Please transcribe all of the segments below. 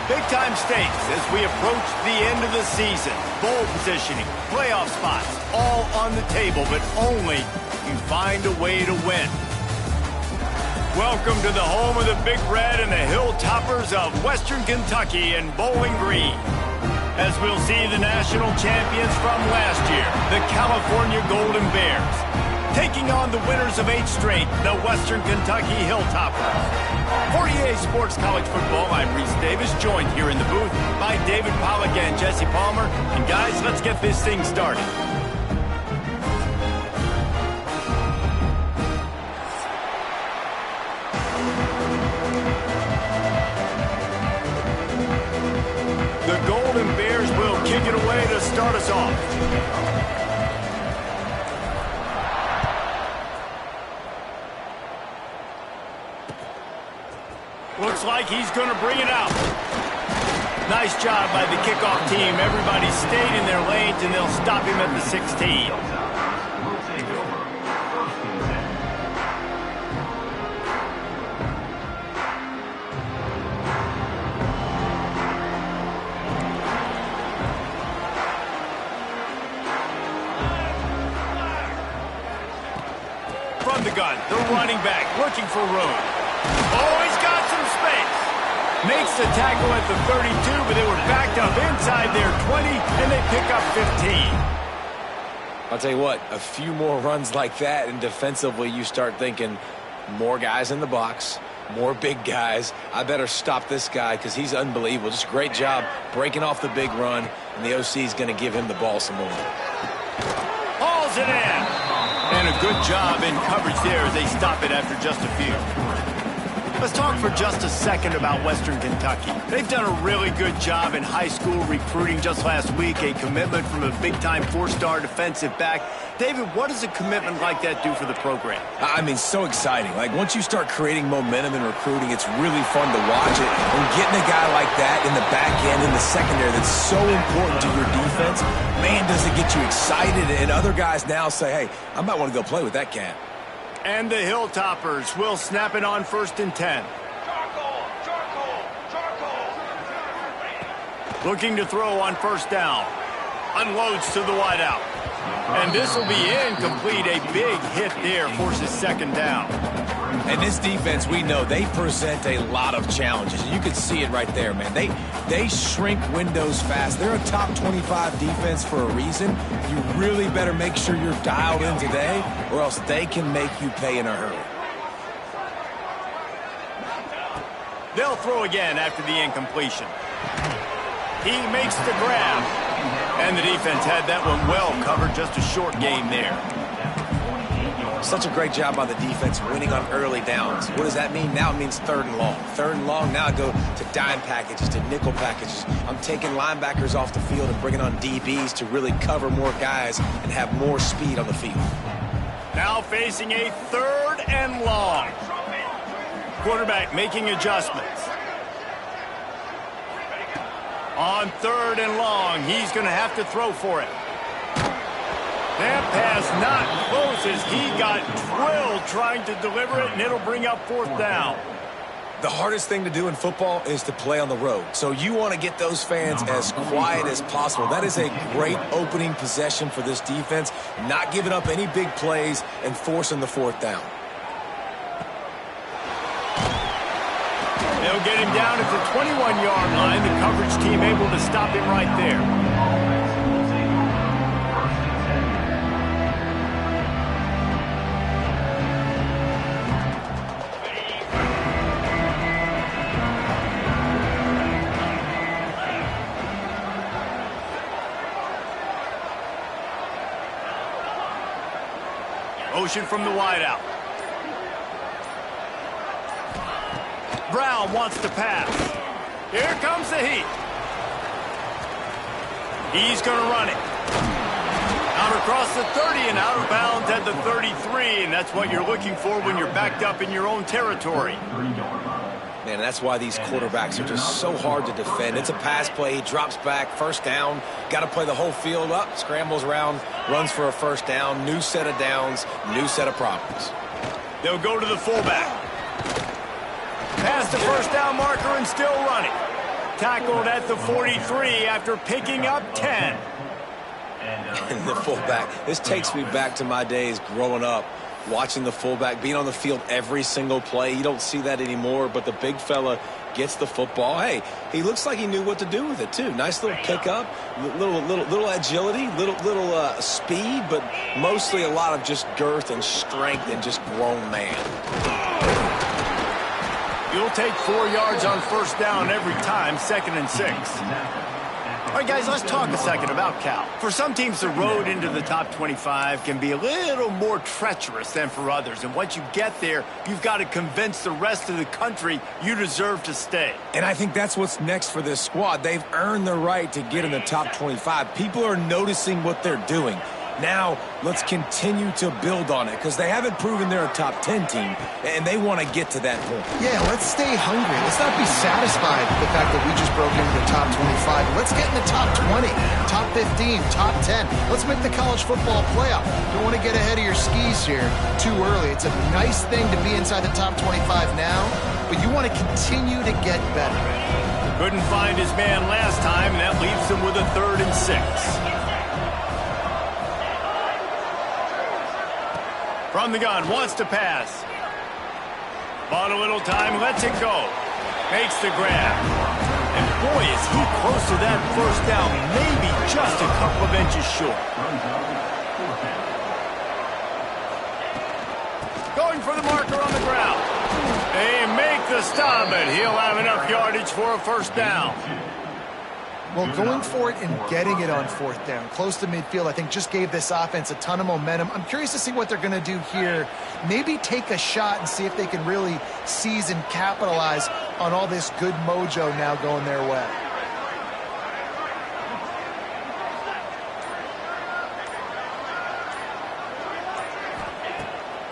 Big-time stakes as we approach the end of the season. Bowl positioning, playoff spots, all on the table, but only if you find a way to win. Welcome to the home of the Big Red and the Hilltoppers of Western Kentucky and Bowling Green. As we'll see the national champions from last year, the California Golden Bears, taking on the winners of 8 straight, the Western Kentucky Hilltoppers. For EA Sports College Football, I'm Reese Davis, joined here in the booth by David Pollack and Jesse Palmer. And guys, let's get this thing started. The Golden Bears will kick it away to start us off. Looks like he's going to bring it out. Nice job by the kickoff team. Everybody stayed in their lanes, and they'll stop him at the 16. From the gun, the running back looking for room. Oh, he's got some space. Makes the tackle at the 32, but they were backed up inside their 20, and they pick up 15. I'll tell you what, a few more runs like that, and defensively you start thinking more guys in the box, more big guys. I better stop this guy because he's unbelievable. Just a great job breaking off the big run, and the OC is going to give him the ball some more. Hauls it in. And a good job in coverage there as they stop it after just a few. Let's talk for just a second about Western Kentucky. They've done a really good job in high school recruiting. Just last week, a commitment from a big-time 4-star defensive back. David, what does a commitment like that do for the program? I mean, so exciting. Like, once you start creating momentum in recruiting, it's really fun to watch it. And getting a guy like that in the back end, in the secondary, that's so important to your defense, man, does it get you excited. And other guys now say, hey, I might want to go play with that cat. And the Hilltoppers will snap it on 1st and 10. Looking to throw on 1st down. Unloads to the wideout. And this will be incomplete. A big hit there forces 2nd down. And this defense, we know, they present a lot of challenges. You can see it right there, man. They shrink windows fast. They're a top 25 defense for a reason. You really better make sure you're dialed in today, or else they can make you pay in a hurry. They'll throw again after the incompletion. He makes the grab. And the defense had that one well covered. Just a short game there. Such a great job by the defense winning on early downs. What does that mean? Now it means 3rd and long. 3rd and long, now I go to dime packages, to nickel packages. I'm taking linebackers off the field and bringing on DBs to really cover more guys and have more speed on the field. Now facing a 3rd and long. Quarterback making adjustments. On 3rd and long, he's going to have to throw for it. That pass not close as he got drilled trying to deliver it, and it'll bring up 4th down. The hardest thing to do in football is to play on the road. So you want to get those fans as quiet as possible. That is a great opening possession for this defense, not giving up any big plays and forcing the 4th down. They'll get him down at the 21-yard line. The coverage team able to stop him right there. Motion from the wideout. Brown wants to pass. Here comes the heat. He's going to run it. Out across the 30 and out of bounds at the 33, and that's what you're looking for when you're backed up in your own territory. Man, that's why these quarterbacks are just so hard to defend. It's a pass play. He drops back, 1st down. Got to play the whole field up, scrambles around, runs for a 1st down. New set of downs, new set of problems. They'll go to the fullback. Past the 1st down marker and still running. tackled at the 43 after picking up 10. And the fullback, this takes me back to my days growing up, watching the fullback being on the field every single play. You don't see that anymore, but the big fella gets the football. Hey, he looks like he knew what to do with it too. Nice little pickup, little agility, little speed, but mostly a lot of just girth and strength and just grown man. You'll take 4 yards on first down every time, 2nd and 6. All right, guys, let's talk a second about Cal. For some teams, the road into the top 25 can be a little more treacherous than for others. And once you get there, you've got to convince the rest of the country you deserve to stay. And I think that's what's next for this squad. They've earned the right to get in the top 25. People are noticing what they're doing. Now, let's continue to build on it because they haven't proven they're a top 10 team, and they want to get to that point. Yeah, let's stay hungry. Let's not be satisfied with the fact that we just broke into the top 25. Let's get in the top 20, top 15, top 10. Let's make the college football playoff. Don't want to get ahead of your skis here too early. It's a nice thing to be inside the top 25 now, but you want to continue to get better. Couldn't find his man last time, and that leaves him with a 3rd and 6. From the gun, wants to pass. Bought a little time, lets it go. Makes the grab. And boy, is he close to that first down, maybe just a couple of inches short. Going for the marker on the ground. They make the stop, but he'll have enough yardage for a first down. Well, going for it and getting it on 4th down, close to midfield, I think just gave this offense a ton of momentum. I'm curious to see what they're going to do here. Maybe take a shot and see if they can really seize and capitalize on all this good mojo now going their way.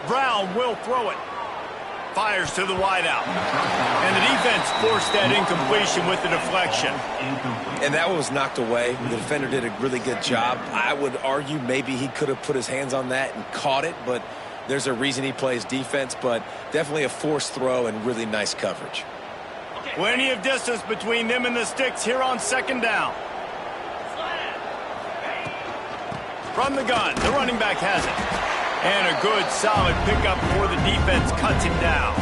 Brown will throw it. Fires to the wideout. And the defense forced that incompletion with the deflection. And that one was knocked away. The defender did a really good job. I would argue maybe he could have put his hands on that and caught it, but there's a reason he plays defense, but definitely a forced throw and really nice coverage. Plenty of distance between them and the sticks here on 2nd down. From the gun, the running back has it. And a good, solid pickup before the defense cuts him down.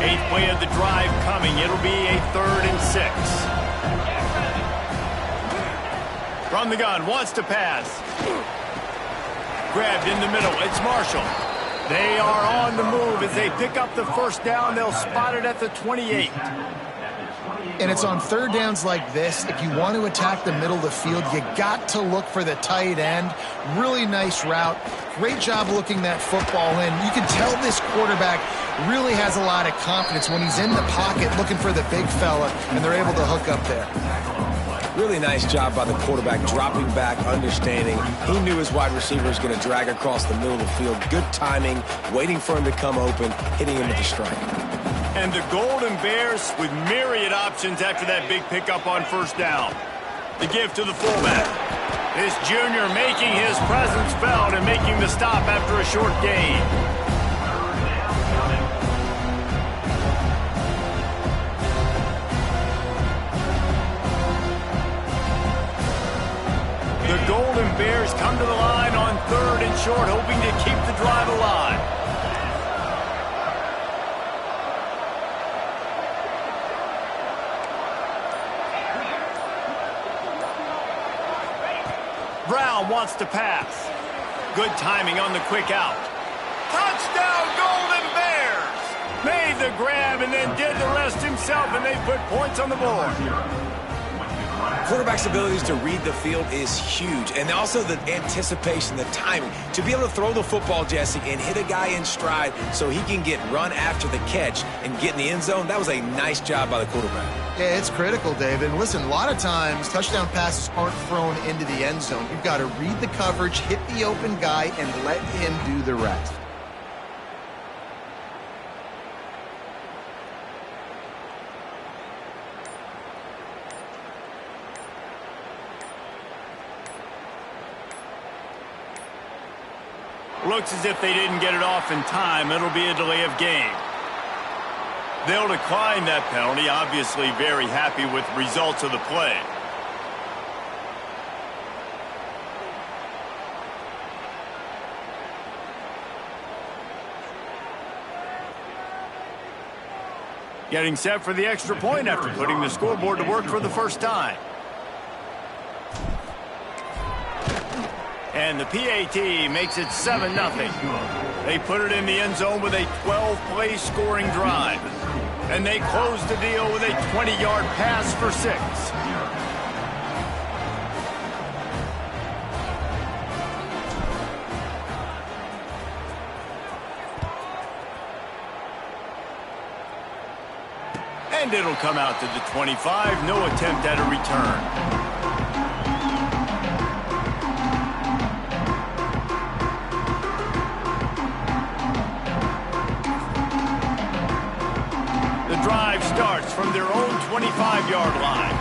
Eighth play of the drive coming. It'll be a 3rd and 6. From the gun, wants to pass. Grabbed in the middle. It's Marshall. They are on the move as they pick up the first down. They'll spot it at the 28. And it's on 3rd downs like this. If you want to attack the middle of the field, you got to look for the tight end. Really nice route. Great job looking that football in. You can tell this quarterback really has a lot of confidence when he's in the pocket looking for the big fella, and they're able to hook up there. Really nice job by the quarterback, dropping back, understanding. He knew his wide receiver was going to drag across the middle of the field. Good timing, waiting for him to come open, hitting him with the strike. And the Golden Bears with myriad options after that big pickup on first down. The give to the fullback. This junior making his presence felt and making the stop after a short gain. The Golden Bears come to the line on 3rd and short, hoping to keep the drive alive. Brown wants to pass. Good timing on the quick out. Touchdown, Golden Bears! Made the grab and then did the rest himself, and they put points on the board. Quarterback's abilities to read the field is huge, and also the anticipation, the timing. To be able to throw the football, Jesse, and hit a guy in stride so he can get run after the catch and get in the end zone, that was a nice job by the quarterback. Yeah, it's critical, David. And listen, a lot of times touchdown passes aren't thrown into the end zone. You've got to read the coverage, hit the open guy, and let him do the rest. Looks as if they didn't get it off in time. It'll be a delay of game. They'll decline that penalty, obviously very happy with the results of the play. Getting set for the extra point after putting the scoreboard to work for the first time. And the PAT makes it 7-0. They put it in the end zone with a 12-play scoring drive. And they close the deal with a 20-yard pass for 6. And it'll come out to the 25. No attempt at a return. Drive starts from their own 25-yard line.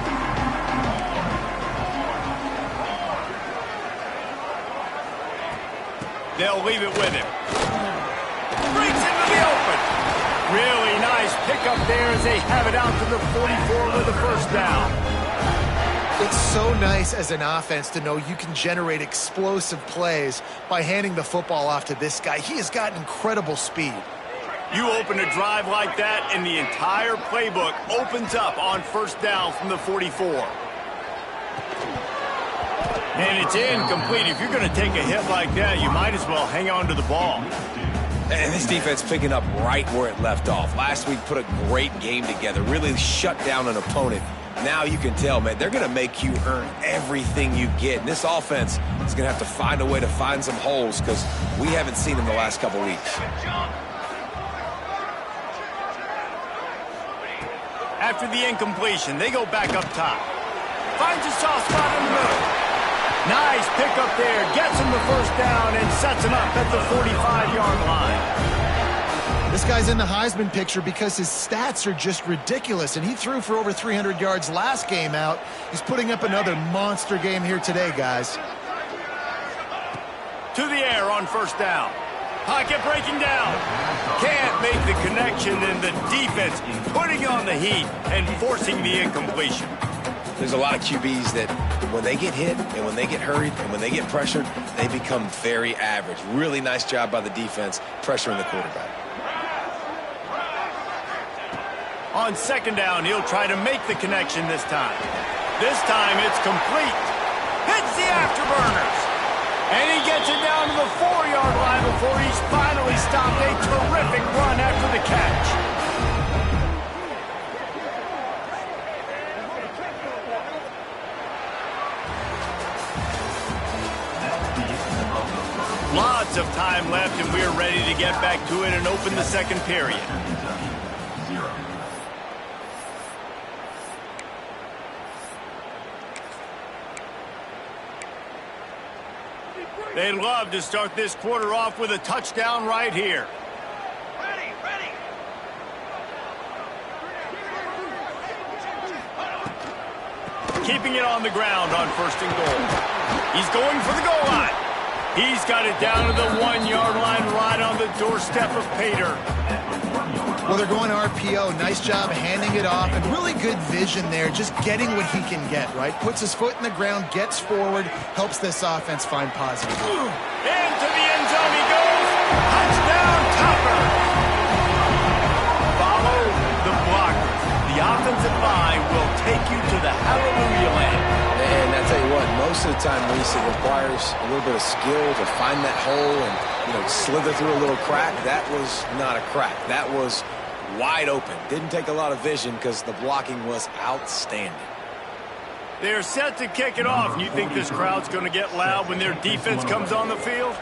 They'll leave it with him. Breaks into the open. Really nice pickup there as they have it out to the 44 with a first down. It's so nice as an offense to know you can generate explosive plays by handing the football off to this guy. He has got incredible speed. You open a drive like that, and the entire playbook opens up on first down from the 44. And it's incomplete. If you're going to take a hit like that, you might as well hang on to the ball. And this defense picking up right where it left off. Last week put a great game together, really shut down an opponent. Now you can tell, man, they're going to make you earn everything you get. And this offense is going to have to find a way to find some holes because we haven't seen them the last couple weeks. After the incompletion, they go back up top. Finds a soft spot in the middle. Nice pickup there. Gets him the first down and sets him up at the 45-yard line. This guy's in the Heisman picture because his stats are just ridiculous, and he threw for over 300 yards last game out. He's putting up another monster game here today, guys. To the air on first down. Pocket breaking down. Can't make the connection, and the defense putting on the heat and forcing the incompletion. There's a lot of QBs that when they get hit and when they get hurried and when they get pressured, they become very average. Really nice job by the defense pressuring the quarterback. On second down, he'll try to make the connection this time. This time it's complete. Hits the afterburners. And he gets it down to the 4-yard line before he's finally stopped. A terrific run after the catch. Lots of time left, and we're ready to get back to it and open the second period. They'd love to start this quarter off with a touchdown right here. Ready. Keeping it on the ground on first and goal. He's going for the goal line. He's got it down to the 1-yard line right on the doorstep of Pater. Well, they're going RPO. Nice job handing it off, and really good vision there, just getting what he can get, right? Puts his foot in the ground, gets forward, helps this offense find positive. Into the end zone he goes. Touchdown, Topper. Follow the blocker. The offensive line will take you to the hallelujah land. And I tell you what, most of the time, Reese, it requires a little bit of skill to find that hole and, slither through a little crack. That was not a crack. That was wide open. Didn't take a lot of vision because the blocking was outstanding. They're set to kick it off. You think this crowd's going to get loud when their defense comes on the field?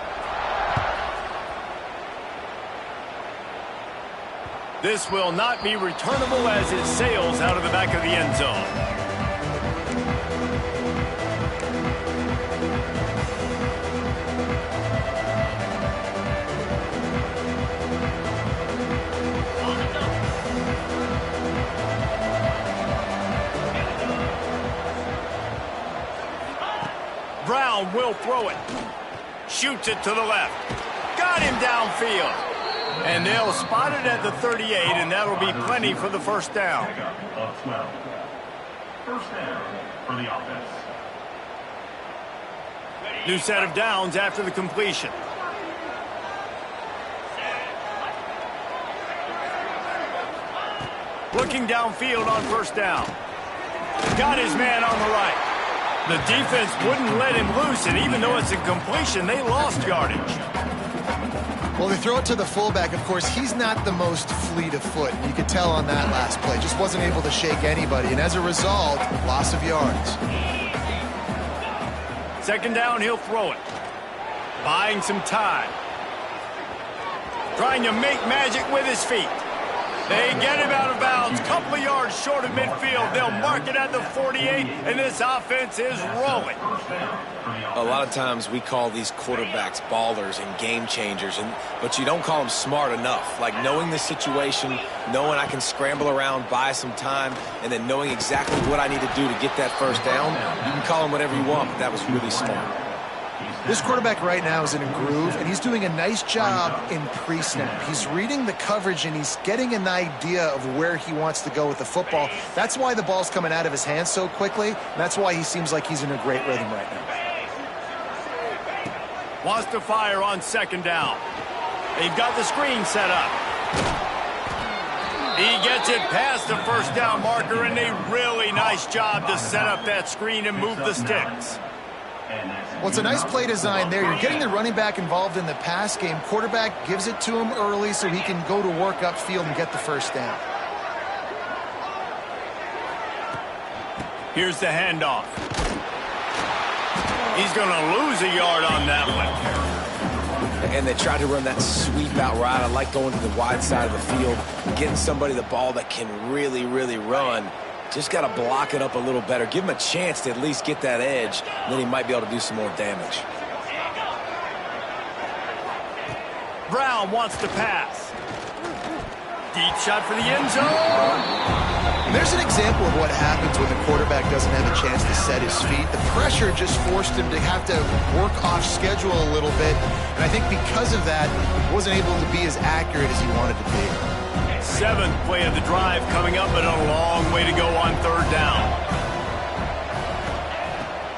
This will not be returnable as it sails out of the back of the end zone. Brown will throw it. Shoots it to the left. got him downfield. And they'll spot it at the 38, and that'll be plenty for the first down. Of 12. First down for the offense. New set of downs after the completion. Looking downfield on first down. Got his man on the right. The defense wouldn't let him loose, and even though it's a completion, they lost yardage. Well, they throw it to the fullback. Of course, he's not the most fleet of foot. You could tell on that last play. Just wasn't able to shake anybody, and as a result, loss of yards. Second down, he'll throw it. Buying some time. Trying to make magic with his feet. They get him out of bounds. Couple of yards short of midfield. They'll mark it at the 48, and this offense is rolling. A lot of times we call these quarterbacks ballers and game changers, but you don't call them smart enough. Like knowing the situation, knowing I can scramble around, buy some time, and then knowing exactly what I need to do to get that first down. You can call them whatever you want, but that was really smart. This quarterback right now is in a groove, and he's doing a nice job in pre-snap. He's reading the coverage, and he's getting an idea of where he wants to go with the football. That's why the ball's coming out of his hands so quickly, and that's why he seems like he's in a great rhythm right now. Wants to fire on second down. They've got the screen set up. He gets it past the first down marker, and a really nice job to set up that screen and move the sticks. Well, it's a nice play design there. You're getting the running back involved in the pass game. Quarterback gives it to him early so he can go to work upfield and get the first down. Here's the handoff. He's going to lose a yard on that one. And they tried to run that sweep out right. I like going to the wide side of the field, getting somebody the ball that can really, really run. Just got to block it up a little better. Give him a chance to at least get that edge, and then he might be able to do some more damage. Brown wants to pass. Deep shot for the end zone. There's an example of what happens when the quarterback doesn't have a chance to set his feet. The pressure just forced him to have to work off schedule a little bit, and I think because of that, he wasn't able to be as accurate as he wanted to be. Seventh play of the drive coming up, but a long way to go on third down.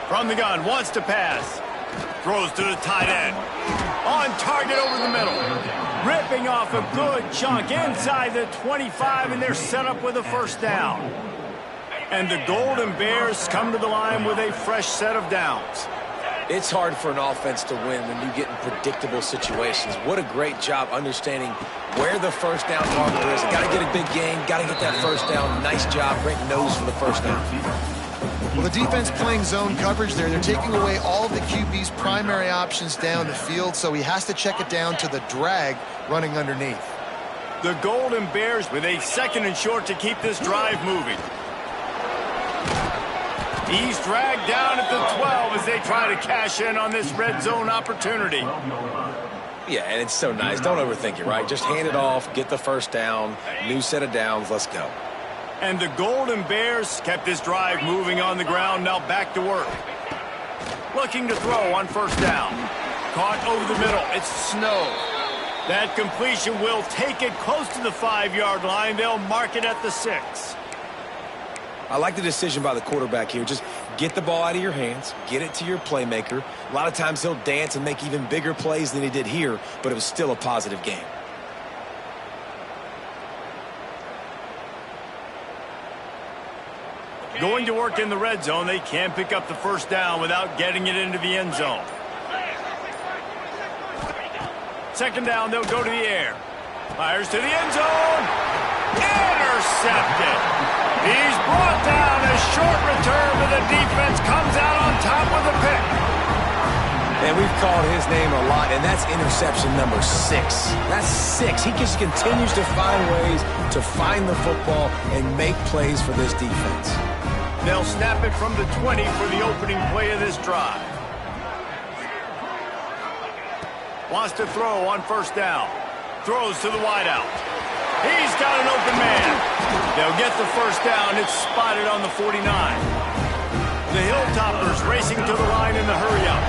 From the gun, wants to pass. Throws to the tight end. On target over the middle. Ripping off a good chunk inside the 25, and they're set up with a first down. And the Golden Bears come to the line with a fresh set of downs. It's hard for an offense to win when you get in predictable situations. What a great job understanding where the first down marker is. Got to get a big gain, got to get that first down. Nice job, great nose for the first down. Well, the defense playing zone coverage there. They're taking away all of the QB's primary options down the field, so he has to check it down to the drag running underneath. The Golden Bears with a second and short to keep this drive moving. He's dragged down at the 12 as they try to cash in on this red zone opportunity. Yeah, and it's so nice. Don't overthink it, right? Just hand it off, get the first down, new set of downs, let's go. And the Golden Bears kept this drive moving on the ground, now back to work. Looking to throw on first down. Caught over the middle, it's Snow. That completion will take it close to the 5-yard line. They'll mark it at the 6. I like the decision by the quarterback here. Just get the ball out of your hands, get it to your playmaker. A lot of times he'll dance and make even bigger plays than he did here, but it was still a positive game. Going to work in the red zone, they can't pick up the first down without getting it into the end zone. Second down, they'll go to the air. Fires to the end zone. Intercepted. He's brought down. A short return, but the defense comes out on top with a pick. And we've called his name a lot, and that's interception number 6. That's 6. He just continues to find ways to find the football and make plays for this defense. They'll snap it from the 20 for the opening play of this drive. Wants to throw on first down. Throws to the wideout. He's got an open man. They'll get the first down. It's spotted on the 49. The Hilltoppers racing to the line in the hurry-up.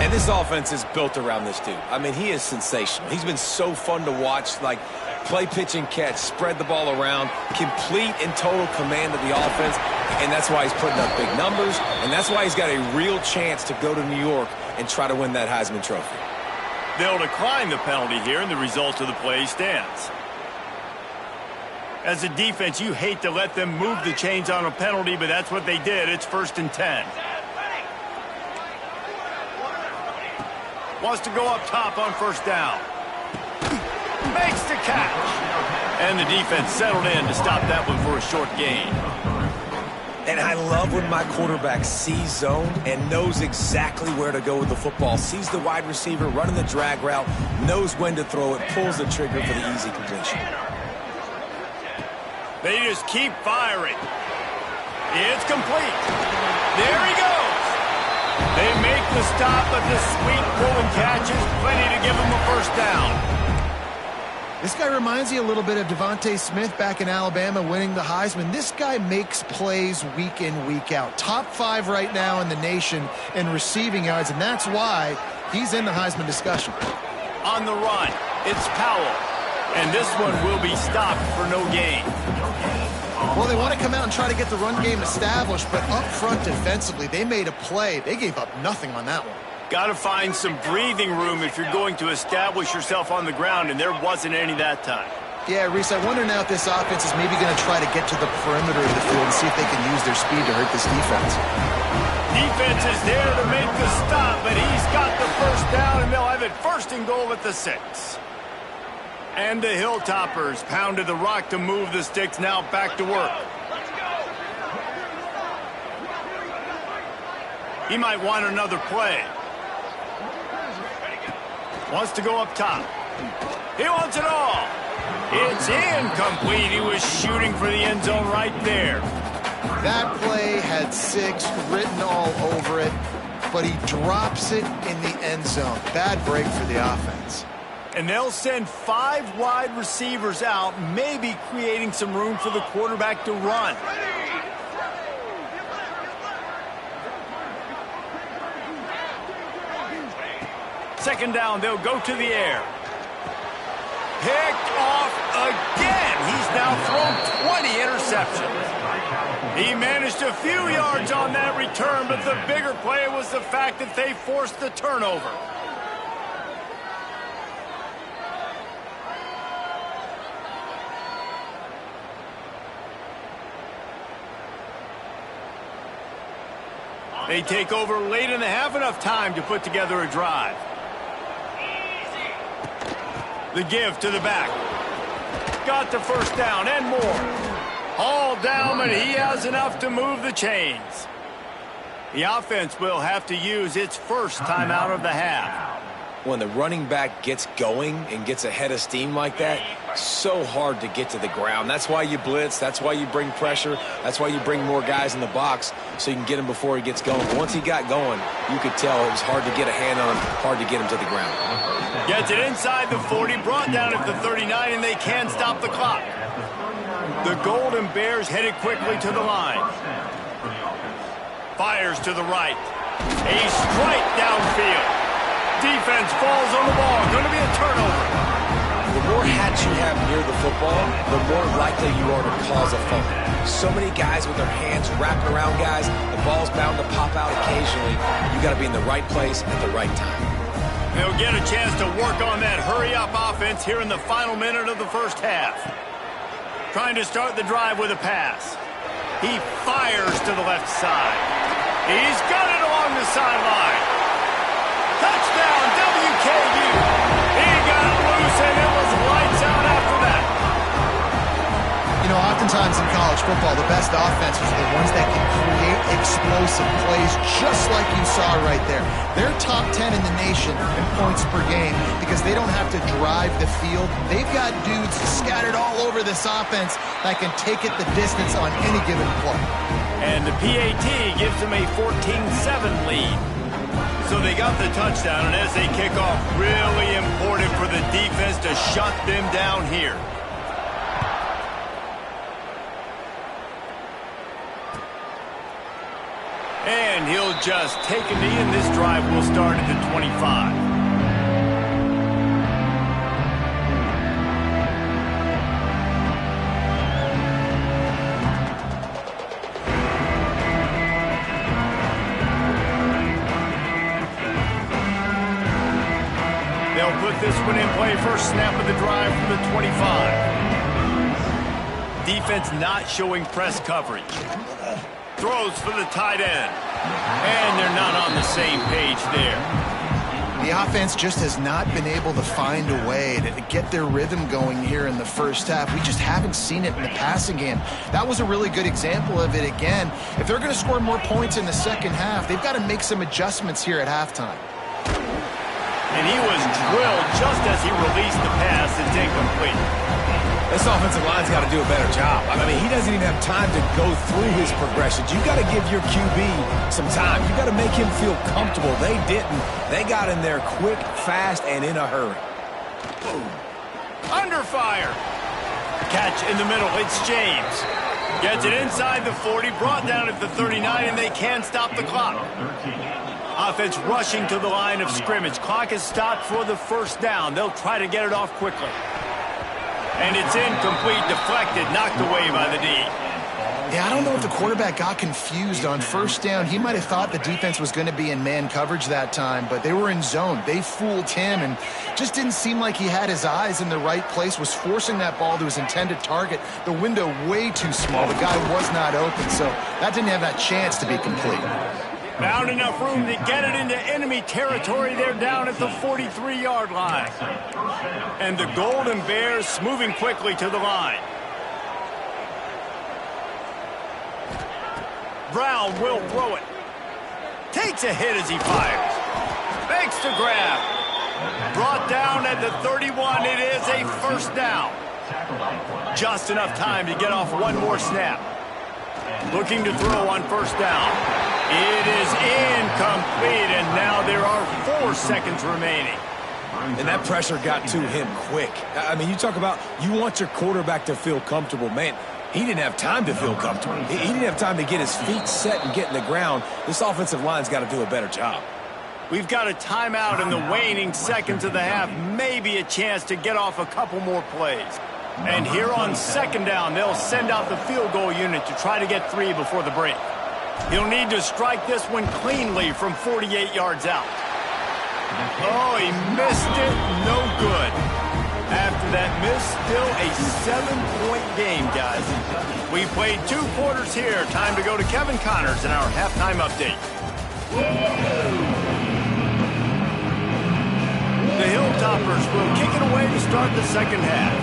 And this offense is built around this dude. I mean, he is sensational. He's been so fun to watch, like play, pitch, and catch, spread the ball around, complete and total command of the offense, and that's why he's putting up big numbers, and that's why he's got a real chance to go to New York and try to win that Heisman Trophy. They'll decline the penalty here, and the result of the play stands. As a defense, you hate to let them move the chains on a penalty, but that's what they did. It's 1st and 10. Wants to go up top on 1st down. Makes the catch. And the defense settled in to stop that one for a short gain. And I love when my quarterback sees zone and knows exactly where to go with the football. Sees the wide receiver running the drag route, knows when to throw it, pulls the trigger for the easy completion. They just keep firing. It's complete. There he goes. They make the stop, but the sweet pull and catch is plenty to give them a 1st down. This guy reminds you a little bit of Devontae Smith back in Alabama winning the Heisman. This guy makes plays week in, week out. Top 5 right now in the nation in receiving yards, and that's why he's in the Heisman discussion. On the run, it's Powell. And this one will be stopped for no gain. Well, they want to come out and try to get the run game established, but up front defensively, they made a play. They gave up nothing on that one. Got to find some breathing room if you're going to establish yourself on the ground, and there wasn't any that time. Yeah, Reese, I wonder now if this offense is maybe going to try to get to the perimeter of the field and see if they can use their speed to hurt this defense. Defense is there to make the stop, but he's got the 1st down, and they'll have it 1st and goal at the 6. And the Hilltoppers pounded the rock to move the sticks, now back to work. He might want another play. Wants to go up top. He wants it all. It's incomplete. He was shooting for the end zone right there. That play had 6 written all over it, but he drops it in the end zone. Bad break for the offense. And they'll send 5 wide receivers out, maybe creating some room for the quarterback to run. Second down, they'll go to the air. Picked off again. He's now thrown 20 interceptions. He managed a few yards on that return, but the bigger play was the fact that they forced the turnover. They take over late in the half, enough time to put together a drive. The give to the back. Got the 1st down and more. All down, but he has enough to move the chains. The offense will have to use its 1st timeout of the half. When the running back gets going and gets ahead of steam like that, so hard to get to the ground. That's why you blitz. That's why you bring pressure. That's why you bring more guys in the box so you can get him before he gets going. But once he got going, you could tell it was hard to get a hand on him, hard to get him to the ground. Gets it inside the 40, brought down at the 39, and they can stop the clock. The Golden Bears headed quickly to the line. Fires to the right. A strike downfield. Defense falls on the ball. Going to be a turnover. The more hats you have near the football, the more likely you are to cause a fumble. So many guys with their hands wrapping around guys, the ball's bound to pop out occasionally. You got to be in the right place at the right time. They'll get a chance to work on that hurry-up offense here in the final minute of the 1st half. Trying to start the drive with a pass. He fires to the left side. He's got it along the sideline. Touchdown, WKU. He got loose, and it was lights out after that. You know, oftentimes in college football, the best offenses are the ones that can create explosive plays, just like you saw right there. They're top 10 in the nation in points per game because they don't have to drive the field. They've got dudes scattered all over this offense that can take it the distance on any given play. And the PAT gives them a 14-7 lead. So they got the touchdown, and as they kick off, really important for the defense to shut them down here. And he'll just take a knee, and this drive will start at the 25. They'll put this one in play. First snap of the drive from the 25. Defense not showing press coverage. Throws for the tight end. And they're not on the same page there. The offense just has not been able to find a way to get their rhythm going here in the first half. We just haven't seen it in the passing game. That was a really good example of it again. If they're going to score more points in the second half, they've got to make some adjustments here at halftime. And he was drilled just as he released the pass. It's incomplete. This offensive line's got to do a better job. I mean, he doesn't even have time to go through his progressions. You got to give your QB some time. You got to make him feel comfortable. They didn't. They got in there quick, fast, and in a hurry. Under fire. Catch in the middle. It's James. Gets it inside the 40, brought down at the 39, and they can't stop the clock. Offense rushing to the line of scrimmage. Clock is stopped for the first down. They'll try to get it off quickly. And it's incomplete, deflected, knocked away by the D. Yeah, I don't know if the quarterback got confused on first down. He might have thought the defense was going to be in man coverage that time, but they were in zone. They fooled him and just didn't seem like he had his eyes in the right place, was forcing that ball to his intended target. The window way too small. The guy was not open, so that didn't have that chance to be complete. Found enough room to get it into enemy territory. They're down at the 43-yard line. And the Golden Bears moving quickly to the line. Brown will throw it. Takes a hit as he fires. Makes the grab. Brought down at the 31. It is a first down. Just enough time to get off one more snap. Looking to throw on first down. It is incomplete, and now there are 4 seconds remaining. And that pressure got to him quick. I mean, you talk about you want your quarterback to feel comfortable. Man, he didn't have time to feel comfortable. He didn't have time to get his feet set and get in the ground. This offensive line's got to do a better job. We've got a timeout in the waning seconds of the half. Maybe a chance to get off a couple more plays. And here on second down, they'll send out the field goal unit to try to get 3 before the break. He'll need to strike this one cleanly from 48 yards out. Oh, he missed it. No good. After that miss, still a 7-point game, guys. We played 2 quarters here. Time to go to Kevin Connors in our halftime update. The Hilltoppers will kick it away to start the second half.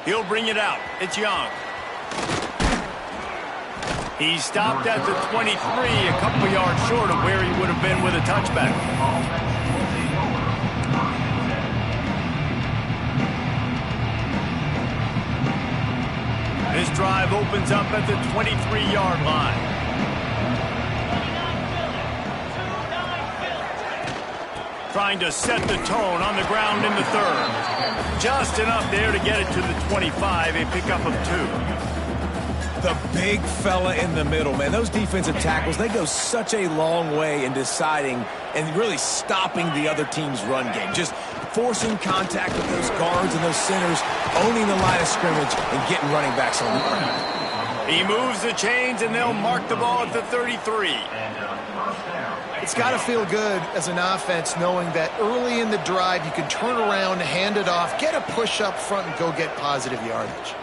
He'll bring it out. It's Young. He stopped at the 23, a couple yards short of where he would have been with a touchback. This drive opens up at the 23-yard line. Trying to set the tone on the ground in the third. Just enough there to get it to the 25, a pickup of 2. The big fella in the middle, man. Those defensive tackles, they go such a long way in deciding and really stopping the other team's run game. Just forcing contact with those guards and those centers, owning the line of scrimmage, and getting running backs on the ground. He moves the chains, and they'll mark the ball at the 33. It's got to feel good as an offense knowing that early in the drive you can turn around, hand it off, get a push up front, and go get positive yardage.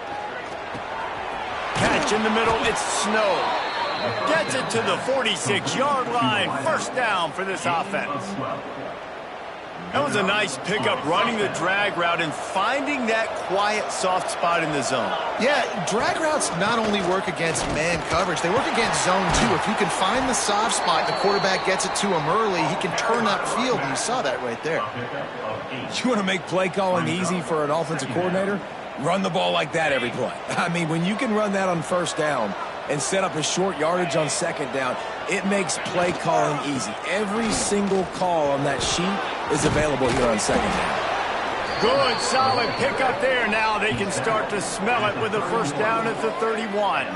Catch in the middle, it's Snow. Gets it to the 46-yard line. First down for this offense. That was a nice pickup, running the drag route and finding that quiet, soft spot in the zone. Yeah, drag routes not only work against man coverage, they work against zone too. If you can find the soft spot, the quarterback gets it to him early, he can turn upfield, and you saw that right there. You want to make play calling easy for an offensive coordinator? Run the ball like that every play. I mean, when you can run that on first down and set up a short yardage on second down, it makes play calling easy. Every single call on that sheet is available here on second down. Good, solid pickup there. Now they can start to smell it with a first down at the 31.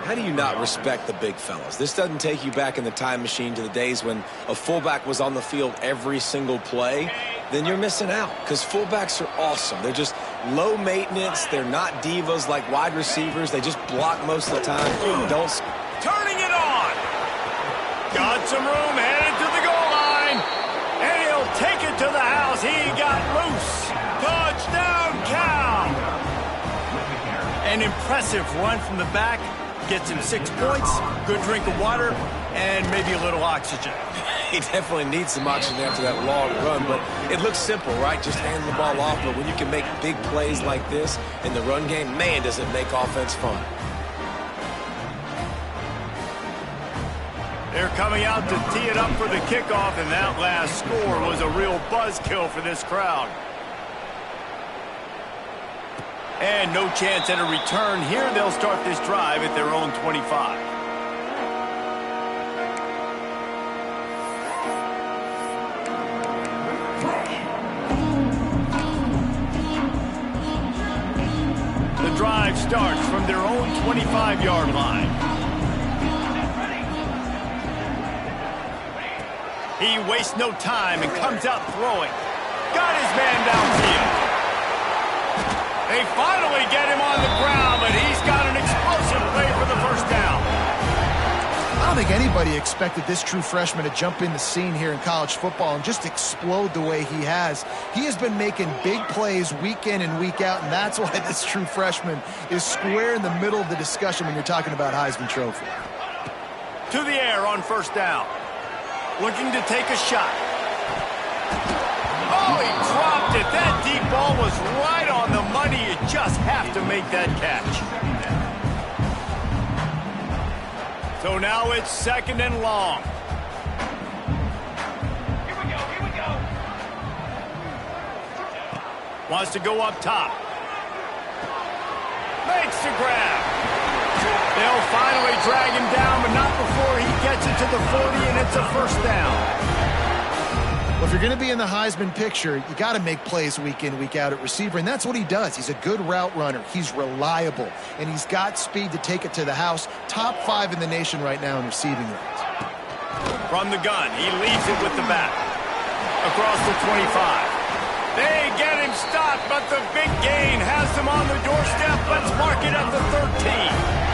How do you not respect the big fellas? This doesn't take you back in the time machine to the days when a fullback was on the field every single play. Then you're missing out, because fullbacks are awesome. They're just low maintenance. They're not divas like wide receivers. They just block most of the time. Don't. Turning it on. Got some room, headed to the goal line. And he'll take it to the house. He got loose. Touchdown, Cal. An impressive run from the back. Gets him 6 points, good drink of water, and maybe a little oxygen. He definitely needs some oxygen after that long run, but it looks simple, right? Just hand the ball off, but when you can make big plays like this in the run game, man, does it make offense fun. They're coming out to tee it up for the kickoff, and that last score was a real buzzkill for this crowd. And no chance at a return here. They'll start this drive at their own 25. The drive starts from their own 25-yard line. He wastes no time and comes out throwing. Got his man downfield. They finally get him on the ground, but he's got an explosive play for the first down. I don't think anybody expected this true freshman to jump in the scene here in college football and just explode the way he has. He has been making big plays week in and week out, and that's why this true freshman is square in the middle of the discussion when you're talking about Heisman Trophy. To the air on first down. Looking to take a shot. Oh, he dropped it. That deep ball was right on the money. You just have to make that catch. So now it's second and long. Here we go, here we go. Wants to go up top. Makes the grab. They'll finally drag him down, but not before he gets it to the 40, and it's a first down. Well, if you're going to be in the Heisman picture, you got to make plays week in, week out at receiver, and that's what he does. He's a good route runner. He's reliable, and he's got speed to take it to the house. Top 5 in the nation right now in receiving yards. From the gun, he leaves it with the back. Across the 25. They get him stopped, but the big gain has them on the doorstep. Let's mark it at the 13.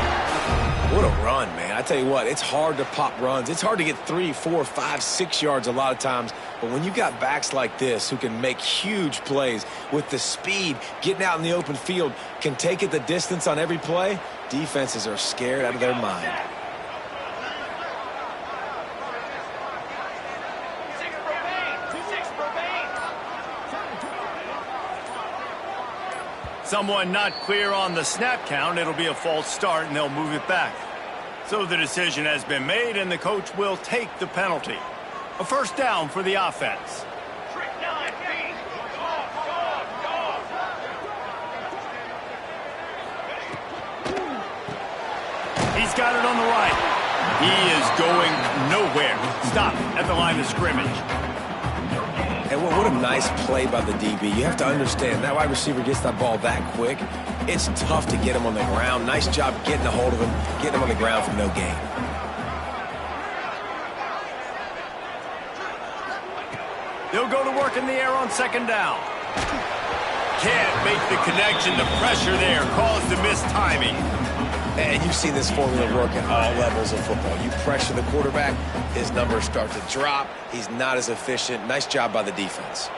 What a run, man. I tell you what, it's hard to pop runs. It's hard to get 3, 4, 5, 6 yards a lot of times. But when you got backs like this who can make huge plays with the speed, getting out in the open field, can take it the distance on every play, defenses are scared out of their mind. Someone not clear on the snap count. It'll be a false start, and they'll move it back. So the decision has been made, and the coach will take the penalty. A first down for the offense. Trick 9B. Dog. He's got it on the right. He is going nowhere. Stop at the line of scrimmage. And what a nice play by the DB. You have to understand, that wide receiver gets that ball that quick. It's tough to get him on the ground. Nice job getting a hold of him, getting him on the ground for no gain. They'll go to work in the air on second down. Can't make the connection. The pressure there caused the missed timing. And you've seen this formula work at all levels of football. You pressure the quarterback, his numbers start to drop. He's not as efficient. Nice job by the defense.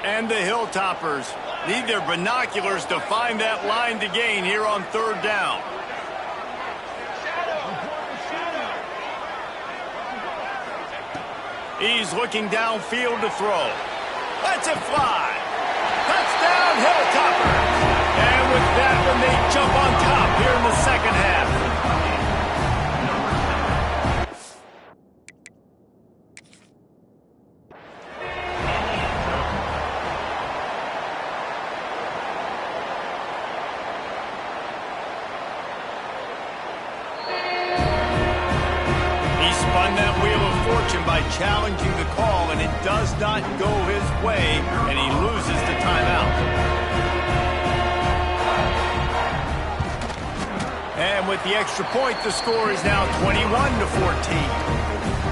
And the Hilltoppers need their binoculars to find that line to gain here on third down. He's looking downfield to throw. Lets it fly. Touchdown, Hilltoppers. And with that one, they jump on top here in the second half. He spun that wheel of fortune by challenging the call ball, and it does not go his way, and he loses the timeout. And with the extra point, the score is now 21-14.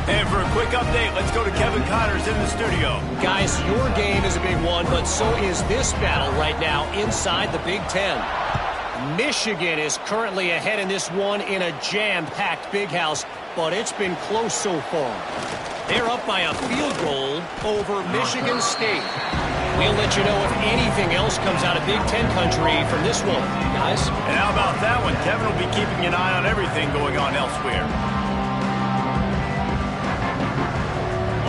And for a quick update, let's go to Kevin Connors in the studio. Guys, your game is a big one, but so is this battle right now inside the Big Ten. Michigan is currently ahead in this one in a jam-packed Big House, but it's been close so far. They're up by a field goal over Michigan State. We'll let you know if anything else comes out of Big Ten country from this one, guys. And how about that one? Kevin will be keeping an eye on everything going on elsewhere.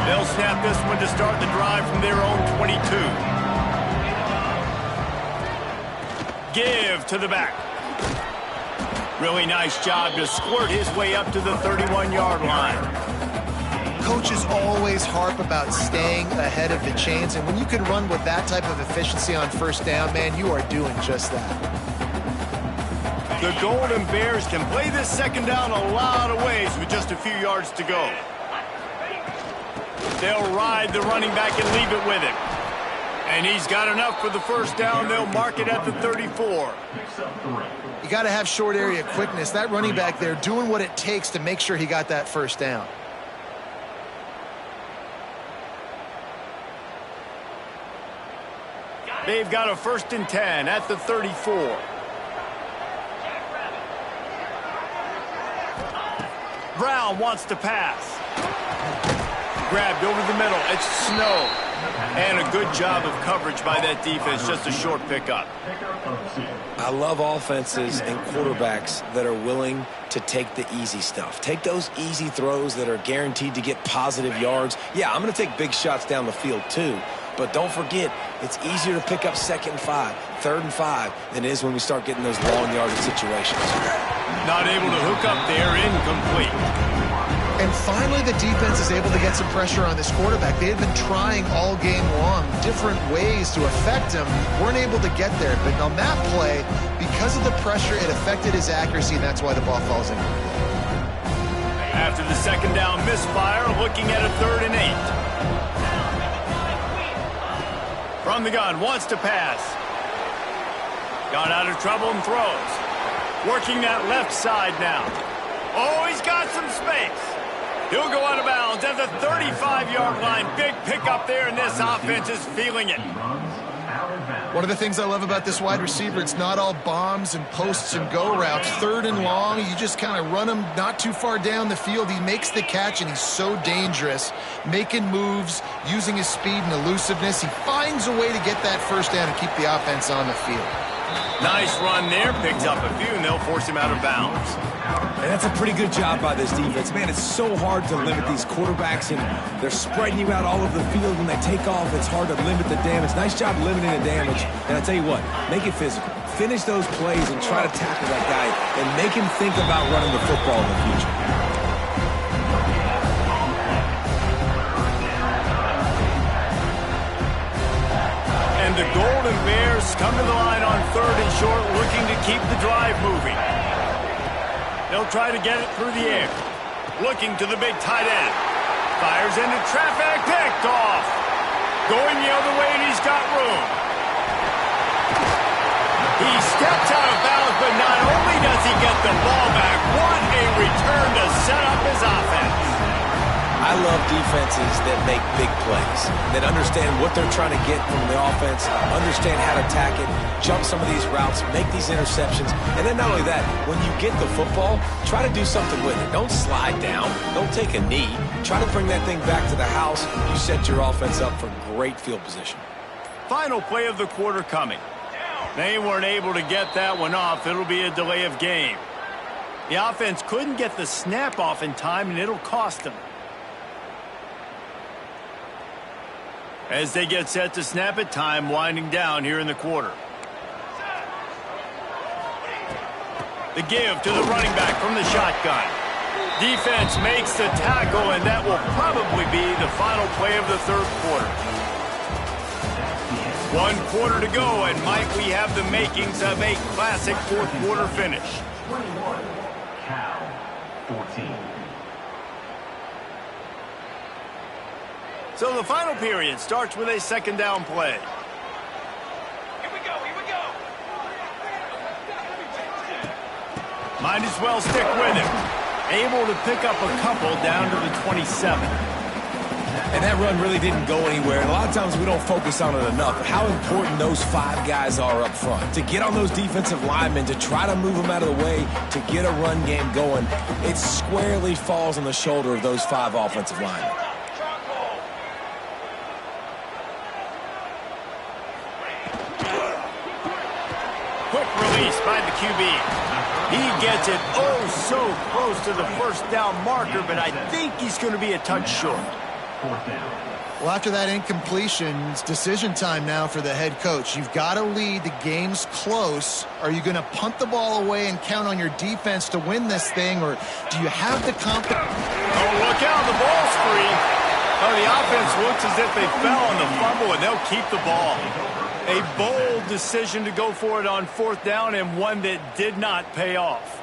They'll snap this one to start the drive from their own 22. Give to the back. Really nice job to squirt his way up to the 31-yard line. Coaches always harp about staying ahead of the chains, and when you can run with that type of efficiency on first down, man, you are doing just that. The Golden Bears can play this second down a lot of ways with just a few yards to go. They'll ride the running back and leave it with him. And he's got enough for the first down. They'll mark it at the 34. You got to have short area quickness. That running back there doing what it takes to make sure he got that first down. They've got a 1st and 10 at the 34. Brown wants to pass. Grabbed over the middle. It's Snow. And a good job of coverage by that defense. Just a short pickup. I love offenses and quarterbacks that are willing to take the easy stuff. Take those easy throws that are guaranteed to get positive yards. Yeah, I'm going to take big shots down the field too. But don't forget, it's easier to pick up 2nd and 5, 3rd and 5 than it is when we start getting those long yardage situations. Not able to hook up there. Incomplete. And finally, the defense is able to get some pressure on this quarterback. They had been trying all game long different ways to affect him. Weren't able to get there. But on that play, because of the pressure, it affected his accuracy, and that's why the ball falls in. After the second down misfire, looking at a 3rd and 8. From the gun, wants to pass. Got out of trouble and throws. Working that left side now. Oh, he's got some space. He'll go out of bounds at the 35-yard line. Big pickup there, and this offense is feeling it. One of the things I love about this wide receiver, it's not all bombs and posts and go routes. 3rd and long, you just kind of run him not too far down the field. He makes the catch, and he's so dangerous, making moves, using his speed and elusiveness. He finds a way to get that first down and keep the offense on the field. Nice run there. Picks up a few, and they'll force him out of bounds. And that's a pretty good job by this defense. Man, it's so hard to limit these quarterbacks, and they're spreading you out all over the field. When they take off, it's hard to limit the damage. Nice job limiting the damage. And I tell you what, make it physical. Finish those plays and try to tackle that guy and make him think about running the football in the future. And the Golden Bears come to the line on 3rd and short, looking to keep the drive moving. They'll try to get it through the air. Looking to the big tight end. Fires into traffic, picked off. Going the other way, and he's got room. He steps out of bounds, but not only does he get the ball back, what a return to set up his offense. I love defenses that make big plays, that understand what they're trying to get from the offense, understand how to attack it, jump some of these routes, make these interceptions, and then not only that, when you get the football, try to do something with it. Don't slide down. Don't take a knee. Try to bring that thing back to the house. You set your offense up for great field position. Final play of the quarter coming. They weren't able to get that one off. It'll be a delay of game. The offense couldn't get the snap off in time, and it'll cost them. As they get set to snap it, time winding down here in the quarter. The give to the running back from the shotgun. Defense makes the tackle, and that will probably be the final play of the 3rd quarter. 1 quarter to go, and might we have the makings of a classic 4th quarter finish. 21, Cal, 14. So the final period starts with a second down play. Here we go, here we go. Might as well stick with him. Able to pick up a couple down to the 27. And that run really didn't go anywhere. And a lot of times we don't focus on it enough. How important those 5 guys are up front. To get on those defensive linemen, to try to move them out of the way, to get a run game going, it squarely falls on the shoulder of those 5 offensive linemen. Quick release by the QB. He gets it so close to the first down marker, but I think he's going to be a touch short. Well, after that incompletion, it's decision time now for the head coach. You've got to lead. The game's close. Are you going to punt the ball away and count on your defense to win this thing, or do you have the confidence? Oh, look out. The ball's free. Oh, the offense looks as if they fell on the fumble, and they'll keep the ball. A bold decision to go for it on fourth down, and one that did not pay off.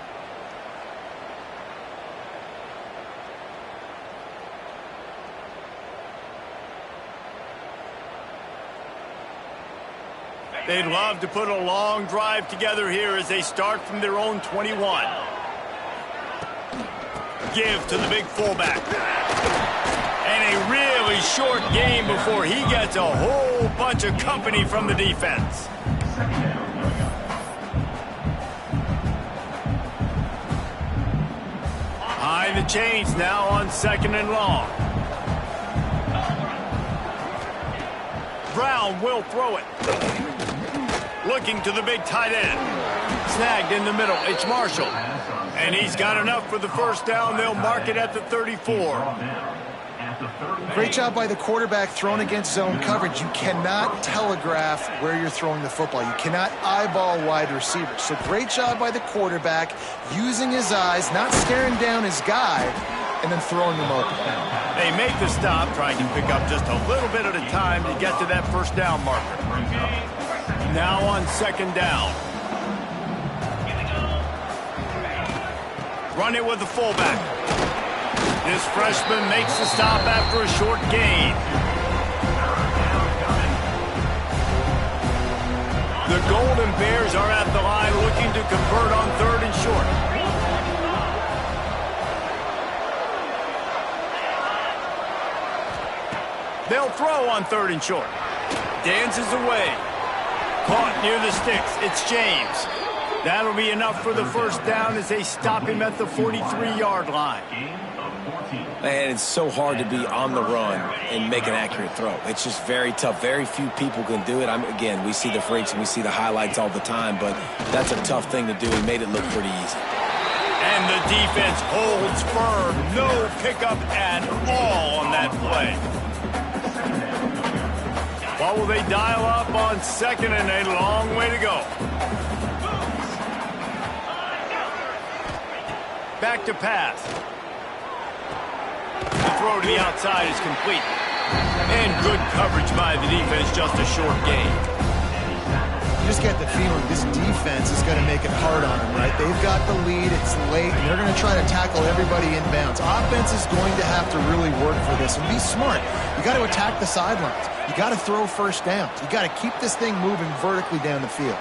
They'd love to put a long drive together here as they start from their own 21. Give to the big fullback. And a really short game before he gets a whole bunch of company from the defense. Behind the chains now on second and long. Brown will throw it. Looking to the big tight end. Snagged in the middle. It's Marshall. And he's got enough for the first down. They'll mark it at the 34. Great job by the quarterback thrown against zone coverage. You cannot telegraph where you're throwing the football. You cannot eyeball wide receivers. So great job by the quarterback using his eyes, not staring down his guy, and then throwing him open. They make the stop, trying to pick up just a little bit at a time to get to that first down marker. Now on second down. Run it with the fullback. This freshman makes the stop after a short gain. The Golden Bears are at the line looking to convert on third and short. They'll throw on third and short. Dances away. Caught near the sticks. It's James. That'll be enough for the first down as they stop him at the 43-yard line. Man, it's so hard to be on the run and make an accurate throw. It's just very tough. Very few people can do it. Again, we see the freaks and we see the highlights all the time, but that's a tough thing to do. He made it look pretty easy. And the defense holds firm. No pickup at all on that play. What will they dial up on second, and a long way to go? Back to pass. The throw to the outside is complete. And good coverage by the defense, just a short gain. You just get the feeling this defense is going to make it hard on them, right? They've got the lead, it's late, and they're going to try to tackle everybody inbounds. Offense is going to have to really work for this and be smart. You got to attack the sidelines. You got to throw first downs. You got to keep this thing moving vertically down the field.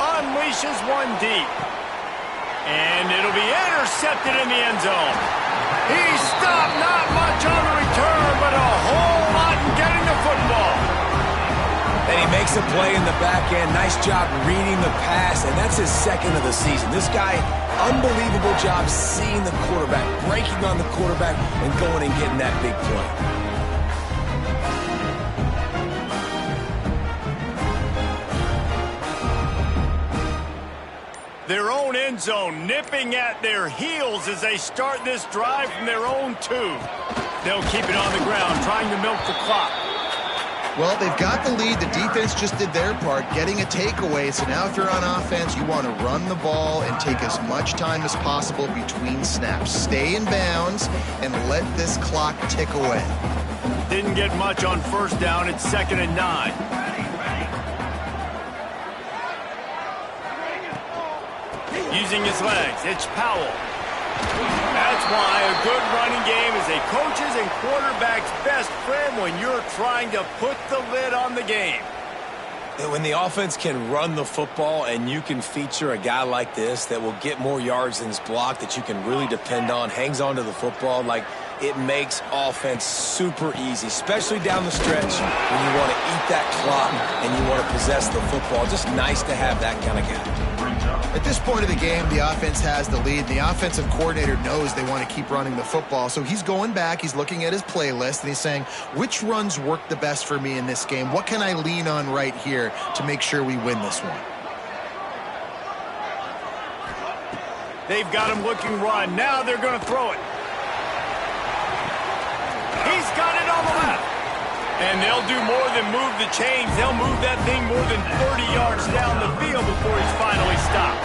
Unleashes one deep. And it'll be intercepted in the end zone. He stopped, not much on the return, but a whole lot in getting the football. And he makes a play in the back end. Nice job reading the pass, and that's his second of the season. This guy, unbelievable job seeing the quarterback, breaking on the quarterback, and going and getting that big play. Their own end zone nipping at their heels as they start this drive from their own 2. They'll keep it on the ground, trying to milk the clock. Well, they've got the lead. The defense just did their part, getting a takeaway. So now if you're on offense, you want to run the ball and take as much time as possible between snaps. Stay in bounds and let this clock tick away. Didn't get much on first down. It's second and 9. Using his legs, it's Powell. That's why a good running game is a coach's and quarterback's best friend when you're trying to put the lid on the game. When the offense can run the football and you can feature a guy like this that will get more yards than his block, that you can really depend on, hangs on to the football, like, it makes offense super easy, especially down the stretch when you want to eat that clock and you want to possess the football. Just nice to have that kind of guy. At this point of the game, the offense has the lead. The offensive coordinator knows they want to keep running the football. So he's going back, he's looking at his playlist, and he's saying, which runs work the best for me in this game? What can I lean on right here to make sure we win this one? They've got him looking run. Now they're going to throw it. He's got it on the left. And they'll do more than move the chains. They'll move that thing more than 30 yards down the field before he's finally stopped.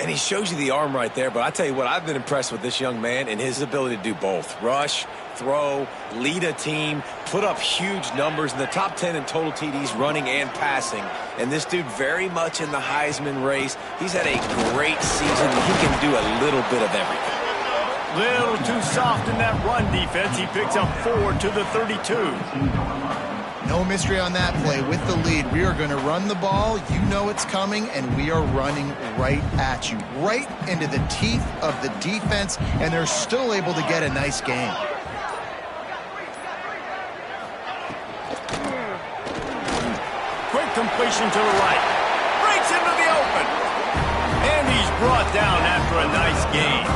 And he shows you the arm right there, but I tell you what, I've been impressed with this young man and his ability to do both. Rush, throw, lead a team, put up huge numbers in the top 10 in total TDs running and passing. And this dude very much in the Heisman race. He's had a great season. He can do a little bit of everything. Little too soft in that run defense. He picks up 4 to the 32. No mystery on that play. With the lead, we are going to run the ball. You know it's coming, and we are running right at you, right into the teeth of the defense, and they're still able to get a nice game. Quick completion to the right. Breaks into the open. And he's brought down after a nice game.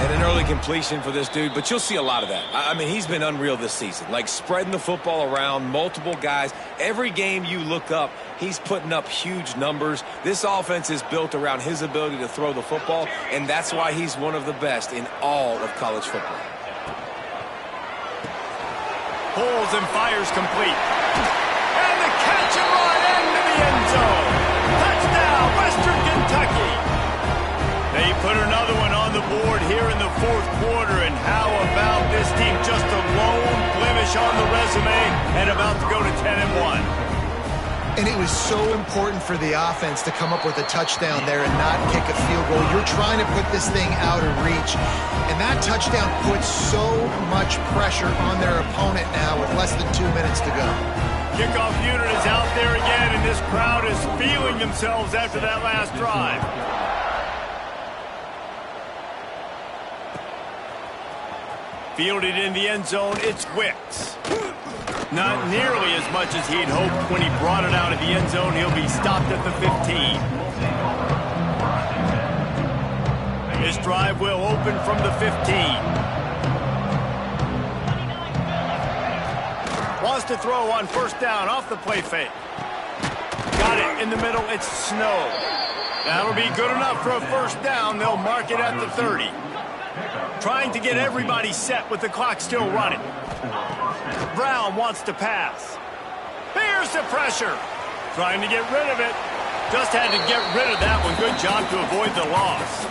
And an early completion for this dude, but you'll see a lot of that. I mean, he's been unreal this season, like spreading the football around, multiple guys. Every game you look up, he's putting up huge numbers. This offense is built around his ability to throw the football, and that's why he's one of the best in all of college football. Pulls and fires complete. And the catch and run into the end zone. Touchdown, Western Kentucky. They put another one on the board here in the fourth quarter, and how about this team? Just a lone blemish on the resume and about to go to 10-1. And it was so important for the offense to come up with a touchdown there and not kick a field goal. You're trying to put this thing out of reach, and that touchdown puts so much pressure on their opponent now with less than 2 minutes to go. Kickoff unit is out there again, and this crowd is feeling themselves after that last drive. Fielded in the end zone, it's Wicks. Not nearly as much as he'd hoped when he brought it out of the end zone. He'll be stopped at the 15. This drive will open from the 15. Wants to throw on first down off the play fake. Got it in the middle, it's Snow. That'll be good enough for a first down. They'll mark it at the 30. Trying to get everybody set with the clock still running. Brown wants to pass. Here's the pressure. Trying to get rid of it. Just had to get rid of that one. Good job to avoid the loss.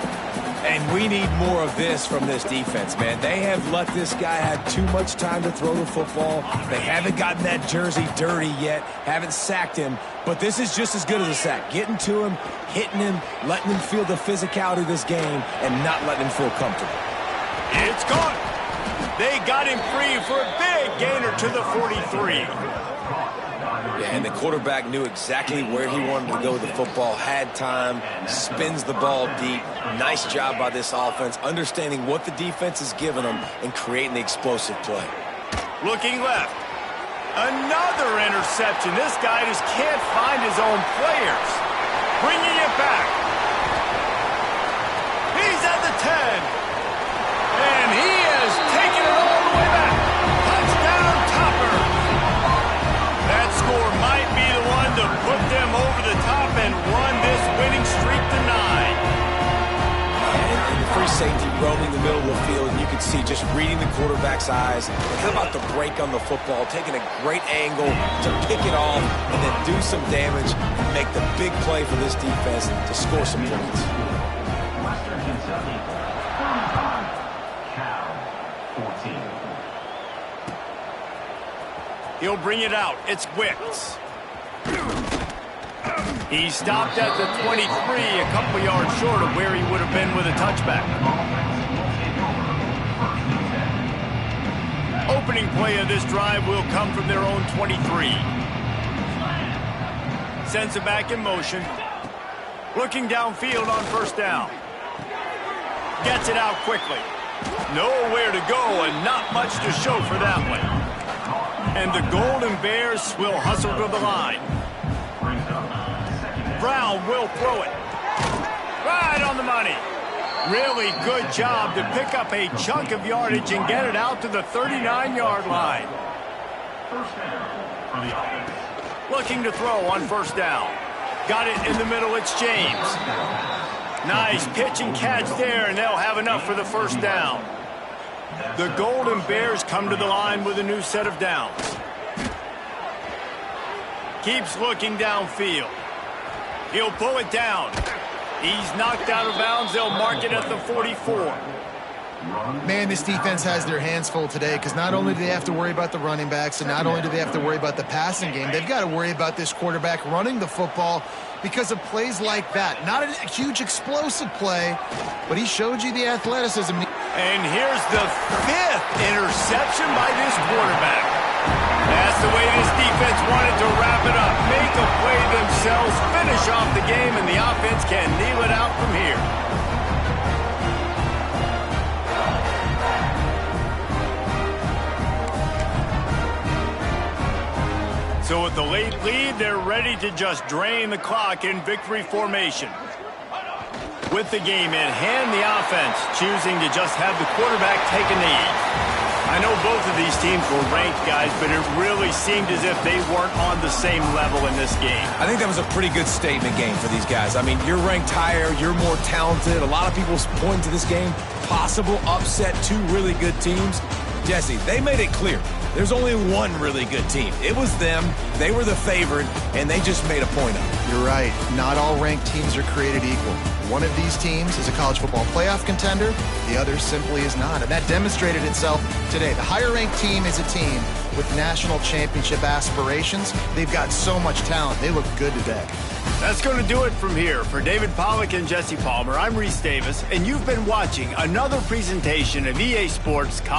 And we need more of this from this defense, man. They have let this guy have too much time to throw the football. They haven't gotten that jersey dirty yet, haven't sacked him. But this is just as good as a sack. Getting to him, hitting him, letting him feel the physicality of this game, and not letting him feel comfortable. It's gone. They got him free for a big gainer to the 43. Yeah, and the quarterback knew exactly where he wanted to go with the football, had time, spins the ball deep. Nice job by this offense, understanding what the defense is giving them and creating the explosive play. Looking left. Another interception. This guy just can't find his own players. Bringing it back. He's at the 10. And he has taken it all the way back. Touchdown, Topper. That score might be the one to put them over the top and run this winning streak to 9. And the free safety roaming the middle of the field, and you can see just reading the quarterback's eyes. And how about the break on the football, taking a great angle to pick it off and then do some damage and make the big play for this defense to score some points. Western Kentucky, 35. Cal, 14. He'll bring it out. It's Wicks. He stopped at the 23, a couple yards short of where he would have been with a touchback. Opening play of this drive will come from their own 23. Sends it back in motion. Looking downfield on first down. Gets it out quickly. Nowhere to go and not much to show for that one. And the Golden Bears will hustle to the line. Brown will throw it. Right on the money. Really good job to pick up a chunk of yardage and get it out to the 39-yard line. Looking to throw on first down. Got it in the middle, it's James. Nice pitch and catch there, and they'll have enough for the first down. The Golden Bears come to the line with a new set of downs. Keeps looking downfield. He'll pull it down. He's knocked out of bounds. They'll mark it at the 44. Man, this defense has their hands full today because not only do they have to worry about the running backs and not only do they have to worry about the passing game, they've got to worry about this quarterback running the football because of plays like that. Not a huge explosive play, but he showed you the athleticism. And here's the 5th interception by this quarterback. That's the way this defense wanted to wrap it up. Make a play themselves, finish off the game, and the offense can kneel it out from here. So with the late lead, they're ready to just drain the clock in victory formation. With the game in hand, the offense choosing to just have the quarterback take a knee. I know both of these teams were ranked, guys, but it really seemed as if they weren't on the same level in this game. I think that was a pretty good statement game for these guys. I mean, you're ranked higher, you're more talented. A lot of people point to this game, possible upset, 2 really good teams. Jesse, they made it clear. There's only one really good team. It was them. They were the favorite, and they just made a point of it. You're right. Not all ranked teams are created equal. One of these teams is a college football playoff contender. The other simply is not. And that demonstrated itself today. The higher-ranked team is a team with national championship aspirations. They've got so much talent. They look good today. That's going to do it from here. For David Pollack and Jesse Palmer, I'm Reese Davis, and you've been watching another presentation of EA Sports College